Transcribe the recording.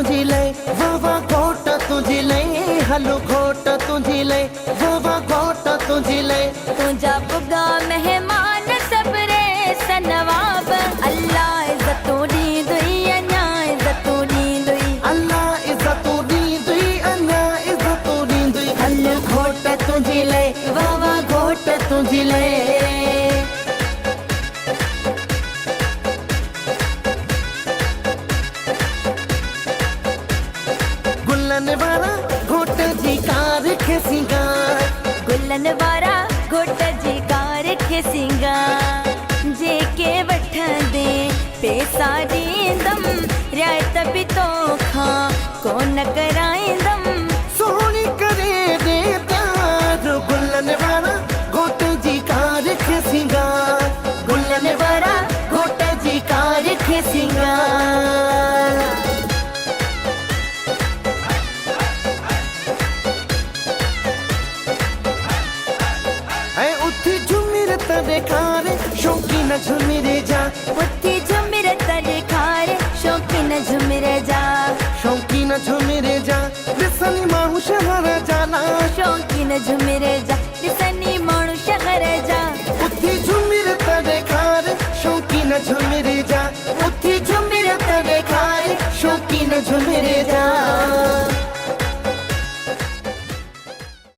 तुझी लय वावा घोट तुझी लय हलो घोट तुझी लय वावा घोट तुझी लय तुझा बुगा मेहमान सबरे सनवाब अल्लाह इज्जतू दी दुई अन्या इज्जतू दी दुई अल्लाह इज्जतू दी दुई अन्या इज्जतू दी दुई हलो घोट तुझी लय वावा घोट तुझी लय गुल्लन वारा घोट जी कार खे सिंगार गुल्लन वारा घोट जी कार खे सिंगार जेके वठ दे पैसा ॾींदम रियायत बि तोखां कोन कराईंदम सोनी करे दे प्यार गुल्लन वारा घोट जी कार खे सिंगार गुल्लन वारा घोट जी कार खे सिंगार उठी झुमिर तड़कार शौकीन झुमिरे जा उठी झुमिर तड़कार शौकीन झुमिरे जा शौकीन झुमिरे जा ॾिसनी माण्हू शहर जाना शौकीन झुमिरे जा ॾिसनी माण्हू शहर जा उठी झुमिर तड़कार शौकीन झुमिरे जा उठी झुमिर तड़कार शौकीन झुमिरे